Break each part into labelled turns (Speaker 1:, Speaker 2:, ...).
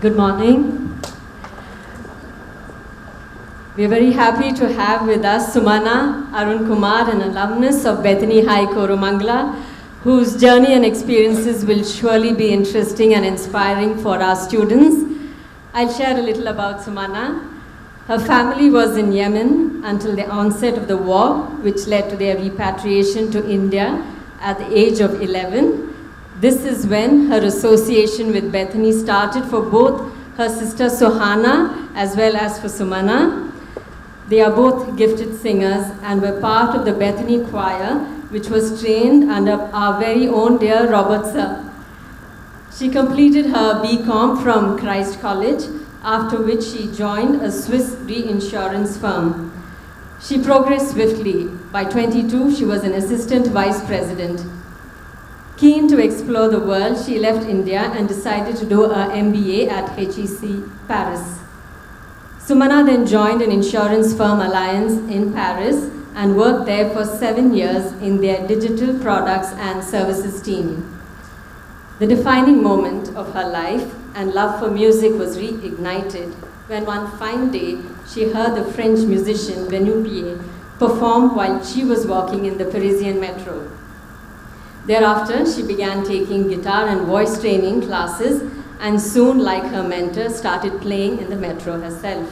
Speaker 1: Good morning. We are very happy to have with us Sumana Arun Kumar, an alumnus of Bethany High Koromangala, whose journey and experiences will surely be interesting and inspiring for our students. I'll share a little about Sumana. Her family was in Yemen until the onset of the war, which led to their repatriation to India at the age of 11. This is when her association with Bethany started for both her sister Sohana as well as for Sumana. They are both gifted singers and were part of the Bethany choir, which was trained under our very own dear Robert sir. She completed her BCom from Christ College, after which she joined a Swiss reinsurance firm. She progressed swiftly. By 22, she was an assistant vice president. Keen to explore the world, she left India and decided to do her MBA at HEC Paris. Sumana then joined an insurance firm Alliance in Paris and worked there for 7 years in their digital products and services team. The defining moment of her life and love for music was reignited when one fine day she heard the French musician Bethany perform while she was walking in the Parisian metro. Thereafter, she began taking guitar and voice training classes and soon, like her mentor, started playing in the metro herself.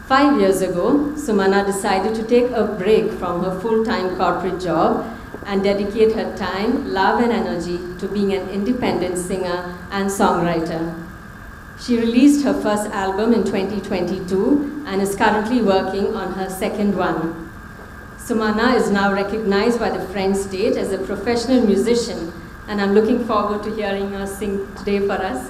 Speaker 1: 5 years ago, Sumana decided to take a break from her full-time corporate job and dedicate her time, love, and energy to being an independent singer and songwriter. She released her first album in 2022 and is currently working on her second one. Sumana is now recognized by the French state as a professional musician, and I'm looking forward to hearing her sing today for us.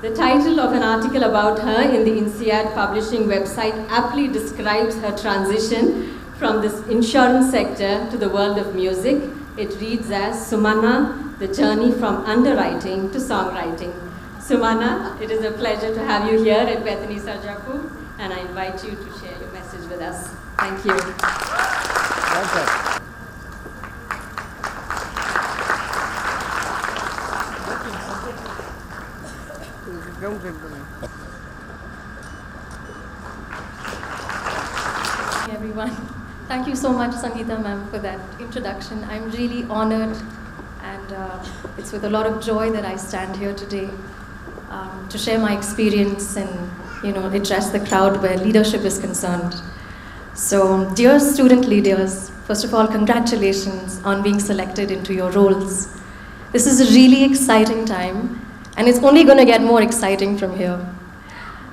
Speaker 1: The title of an article about her in the INSEAD publishing website aptly describes her transition from this insurance sector to the world of music. It reads as Sumana, the journey from underwriting to songwriting. Sumana, it is a pleasure to have you here at Bethany Sarjapur, and I invite you to share your message with us. Thank you.
Speaker 2: Everyone. Thank you so much, Sangeeta ma'am, for that introduction. I'm really honored, and it's with a lot of joy that I stand here today to share my experience and address the crowd where leadership is concerned. So, dear student leaders, first of all, congratulations on being selected into your roles. This is a really exciting time, and it's only going to get more exciting from here.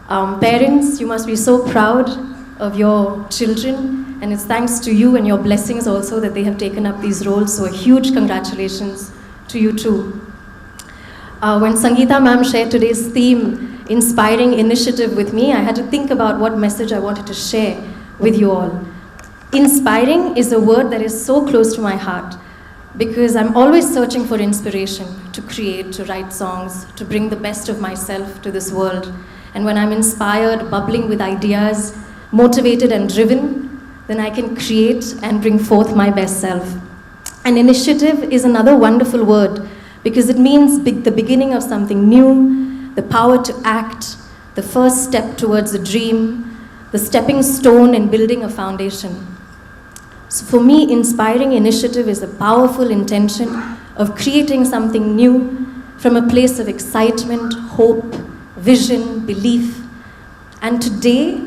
Speaker 2: Parents, you must be so proud of your children, and it's thanks to you and your blessings also that they have taken up these roles, so a huge congratulations to you too. When Sangeeta ma'am shared today's theme, Inspiring Initiative, with me, I had to think about what message I wanted to share with you all. Inspiring is a word that is so close to my heart because I'm always searching for inspiration to create, to write songs, to bring the best of myself to this world. And when I'm inspired, bubbling with ideas, motivated and driven, then I can create and bring forth my best self. An initiative is another wonderful word because it means the beginning of something new, the power to act, the first step towards a dream, the stepping stone in building a foundation. So for me, inspiring initiative is a powerful intention of creating something new from a place of excitement, hope, vision, belief. And today,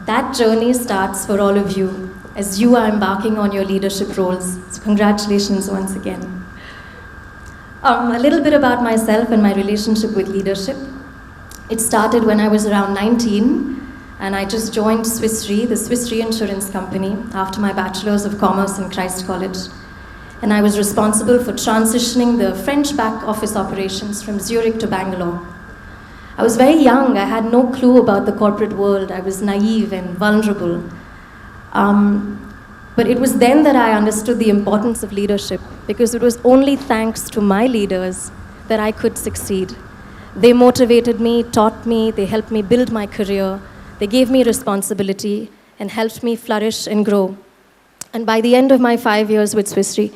Speaker 2: that journey starts for all of you as you are embarking on your leadership roles. So congratulations once again. A little bit about myself and my relationship with leadership. It started when I was around 19, and I just joined Swiss Re, the Swiss reinsurance company, after my Bachelor's of Commerce in Christ College. And I was responsible for transitioning the French back office operations from Zurich to Bangalore. I was very young. I had no clue about the corporate world. I was naive and vulnerable. But it was then that I understood the importance of leadership, because it was only thanks to my leaders that I could succeed. They motivated me, taught me, they helped me build my career, they gave me responsibility and helped me flourish and grow. And by the end of my 5 years with Swiss Re,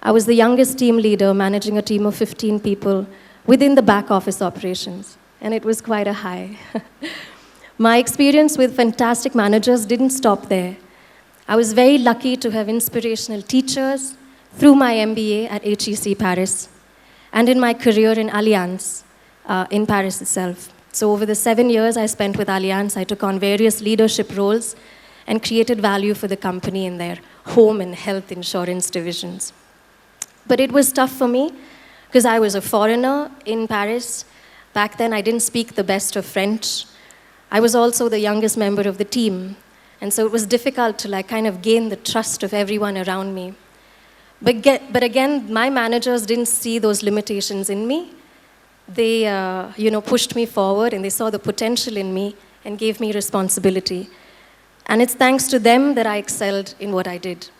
Speaker 2: I was the youngest team leader managing a team of 15 people within the back office operations. and it was quite a high. My experience with fantastic managers didn't stop there. I was very lucky to have inspirational teachers through my MBA at HEC Paris and in my career in Allianz in Paris itself. So over the 7 years I spent with Allianz, I took on various leadership roles and created value for the company in their home and health insurance divisions. But it was tough for me because I was a foreigner in Paris. Back then I didn't speak the best of French. I was also the youngest member of the team. And so it was difficult to kind of gain the trust of everyone around me. But again, my managers didn't see those limitations in me. They pushed me forward and they saw the potential in me and gave me responsibility. And it's thanks to them that I excelled in what I did.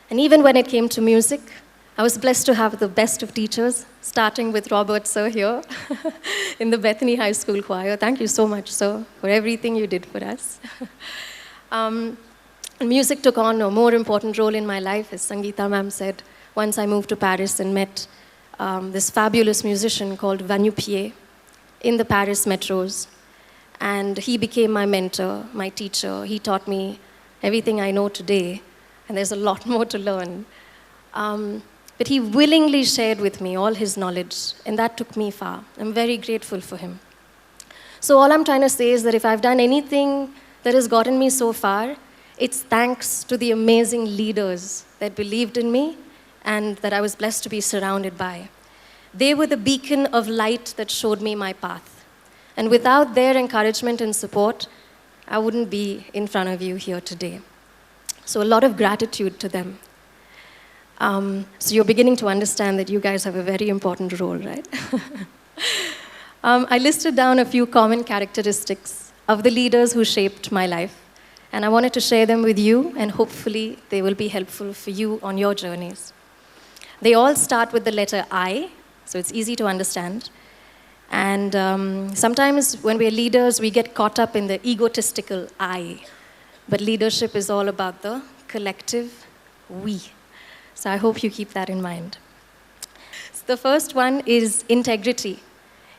Speaker 2: And even when it came to music, I was blessed to have the best of teachers, starting with Robert Sir here in the Bethany High School choir. Thank you so much, sir, for everything you did for us. Music took on a more important role in my life, as Sangeeta ma'am said, once I moved to Paris and met this fabulous musician called Vanu Pied in the Paris metros. And he became my mentor, my teacher. He taught me everything I know today, and there's a lot more to learn. But he willingly shared with me all his knowledge, and that took me far. I'm very grateful for him. So all I'm trying to say is that if I've done anything that has gotten me so far, it's thanks to the amazing leaders that believed in me and that I was blessed to be surrounded by. They were the beacon of light that showed me my path. And without their encouragement and support, I wouldn't be in front of you here today. So a lot of gratitude to them. So you're beginning to understand that you guys have a very important role, right? I listed down a few common characteristics of the leaders who shaped my life. And I wanted to share them with you, and hopefully they will be helpful for you on your journeys. They all start with the letter I, so it's easy to understand. And sometimes when we're leaders, we get caught up in the egotistical I. But leadership is all about the collective we. So I hope you keep that in mind. So the first one is integrity.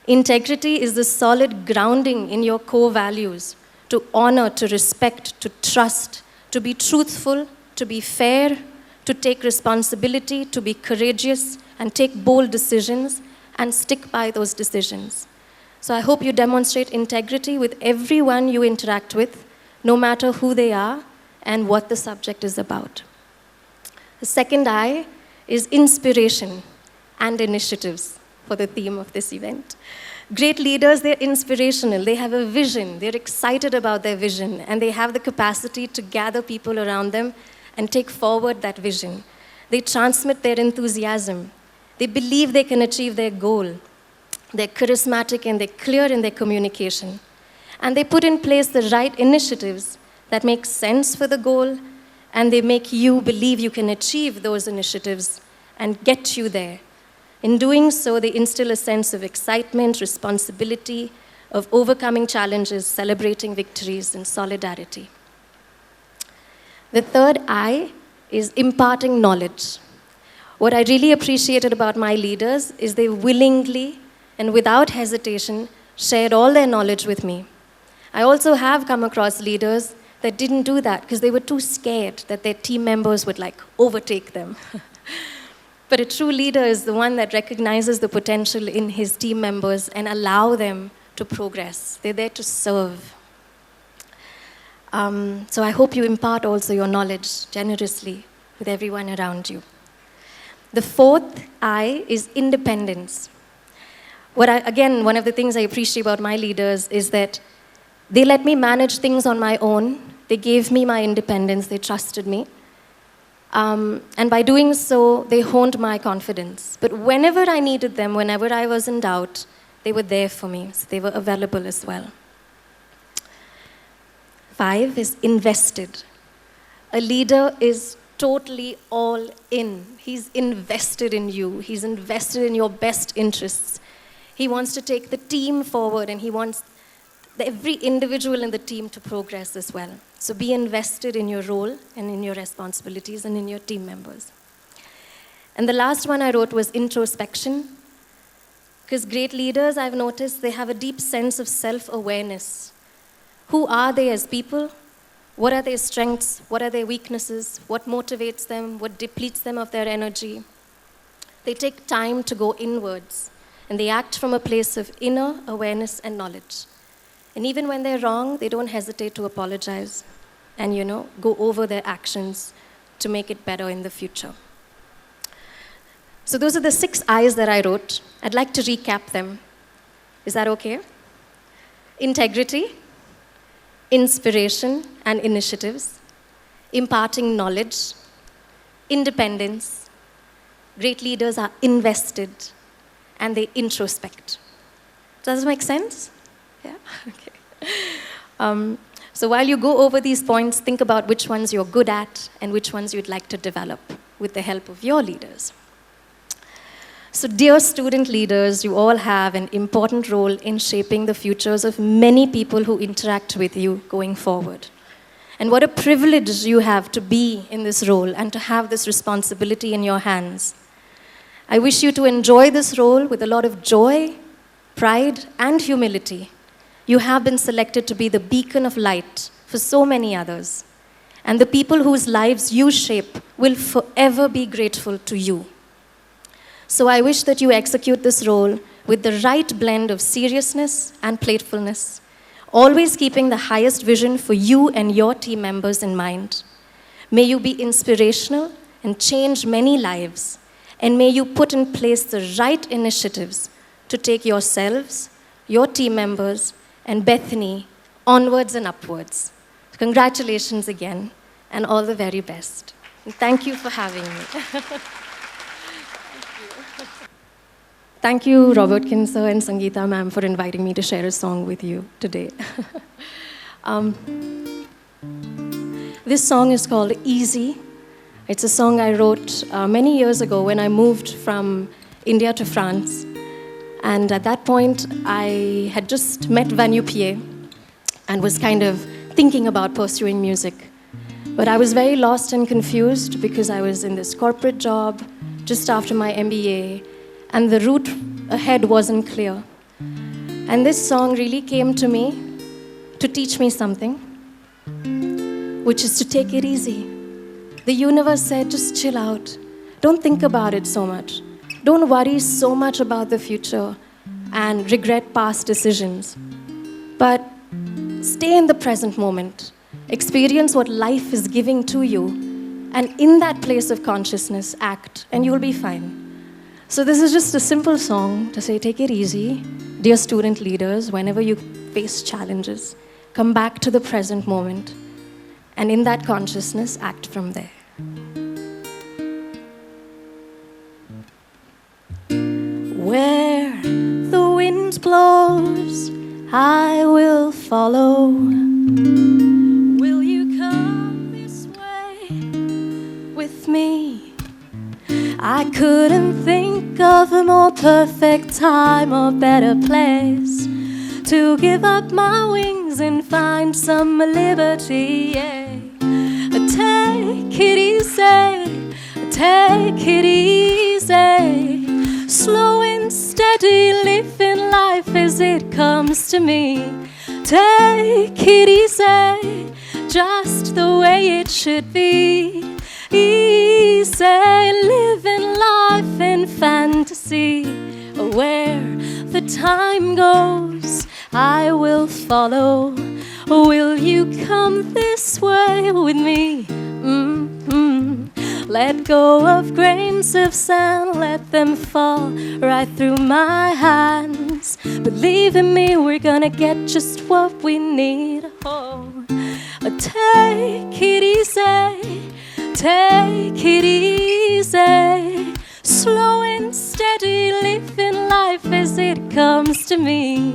Speaker 2: Integrity is the solid grounding in your core values, to honor, to respect, to trust, to be truthful, to be fair, to take responsibility, to be courageous, and take bold decisions, and stick by those decisions. So I hope you demonstrate integrity with everyone you interact with, no matter who they are and what the subject is about. The second I is inspiration and initiatives for the theme of this event. Great leaders, they're inspirational. They have a vision. They're excited about their vision, and they have the capacity to gather people around them and take forward that vision. They transmit their enthusiasm. They believe they can achieve their goal. They're charismatic and they're clear in their communication. And they put in place the right initiatives that make sense for the goal, and they make you believe you can achieve those initiatives and get you there. In doing so, they instill a sense of excitement, responsibility, of overcoming challenges, celebrating victories, and solidarity. The third I is imparting knowledge. What I really appreciated about my leaders is they willingly and without hesitation shared all their knowledge with me. I also have come across leaders that didn't do that because they were too scared that their team members would overtake them. But a true leader is the one that recognizes the potential in his team members and allow them to progress. They're there to serve. So I hope you impart also your knowledge generously with everyone around you. The fourth I is independence. Again, one of the things I appreciate about my leaders is that they let me manage things on my own. They gave me my independence. They trusted me. And by doing so, they honed my confidence. But whenever I needed them, whenever I was in doubt, they were there for me. So they were available as well. 5 is invested. A leader is totally all in. He's invested in you. He's invested in your best interests. He wants to take the team forward, and he wants every individual in the team to progress as well. So be invested in your role and in your responsibilities and in your team members. And the last one I wrote was introspection. Because great leaders, I've noticed, they have a deep sense of self-awareness. Who are they as people? What are their strengths? What are their weaknesses? What motivates them? What depletes them of their energy? They take time to go inwards, and they act from a place of inner awareness and knowledge. And even when they're wrong, they don't hesitate to apologize and, go over their actions to make it better in the future. So those are the 6 I's that I wrote. I'd like to recap them. Is that okay? Integrity, inspiration and initiatives, imparting knowledge, independence. Great leaders are invested and they introspect. Does this make sense? Yeah? Okay. So while you go over these points, think about which ones you're good at and which ones you'd like to develop with the help of your leaders. So dear student leaders, you all have an important role in shaping the futures of many people who interact with you going forward. And what a privilege you have to be in this role and to have this responsibility in your hands. I wish you to enjoy this role with a lot of joy, pride, and humility. You have been selected to be the beacon of light for so many others. And the people whose lives you shape will forever be grateful to you. So I wish that you execute this role with the right blend of seriousness and playfulness, always keeping the highest vision for you and your team members in mind. May you be inspirational and change many lives, and may you put in place the right initiatives to take yourselves, your team members, and Bethany onwards and upwards. Congratulations again, and all the very best. And thank you for having me. Thank you, Robert Kinser and Sangeeta ma'am, for inviting me to share a song with you today. This song is called Easy. It's a song I wrote many years ago when I moved from India to France. And at that point, I had just met Vanu Pierre and was kind of thinking about pursuing music. But I was very lost and confused because I was in this corporate job just after my MBA, and the route ahead wasn't clear. And this song really came to me to teach me something, which is to take it easy. The universe said, just chill out. Don't think about it so much. Don't worry so much about the future and regret past decisions. But stay in the present moment. Experience what life is giving to you. And in that place of consciousness, act, and you'll be fine. So this is just a simple song to say, take it easy. Dear student leaders, whenever you face challenges, come back to the present moment. And in that consciousness, act from there. Where the wind blows, I will follow. Will you come this way with me? I couldn't think of a more perfect time or better place to give up my wings and find some liberty. Yeah. Take it easy, take it easy. Slow and steady, living life as it comes to me. Take it easy, just the way it should be. Easy, living life in fantasy. Where the time goes, I will follow. Will you come this way with me? Let go of grains of sand, let them fall right through my hands. Believe in me, we're gonna get just what we need. Oh, take it easy, take it easy. Slow and steady, living life as it comes to me.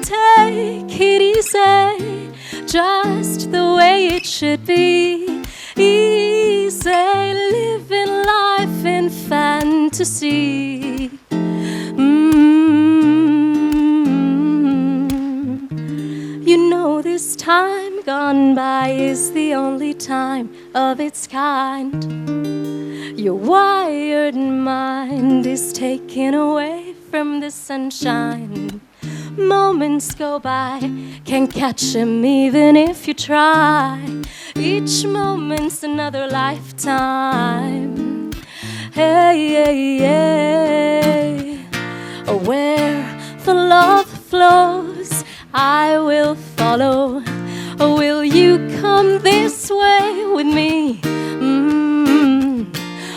Speaker 2: Take it easy, just the way it should be. Easy, living life in fantasy. You know this time gone by is the only time of its kind. Your wired mind is taken away from the sunshine. Moments go by, can't catch them even if you try. Each moment's another lifetime. Hey, hey, hey. Where the love flows, I will follow. Will you come this way with me?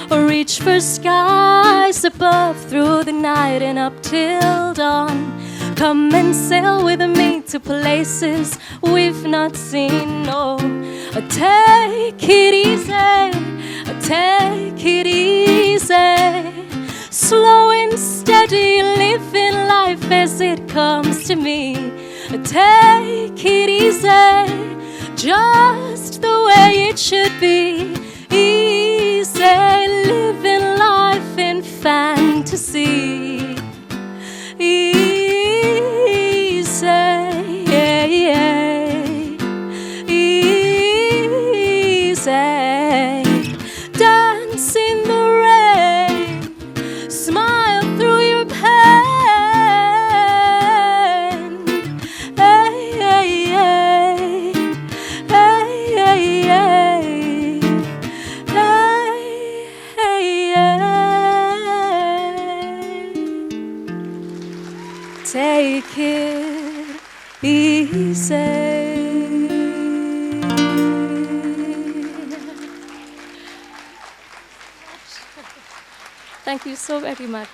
Speaker 2: Reach for skies above through the night and up till dawn. Come and sail with me to places we've not seen. No, take it easy, take it easy. Slow and steady, living life as it comes to me. Take it easy, just the way it should be. Easy, living life in fantasy. Easy, easy. Dance in the rain, smile through your pain. Hey, hey, hey. Hey, hey, hey. Hey, hey, hey. Take it easy. Thank you so very much.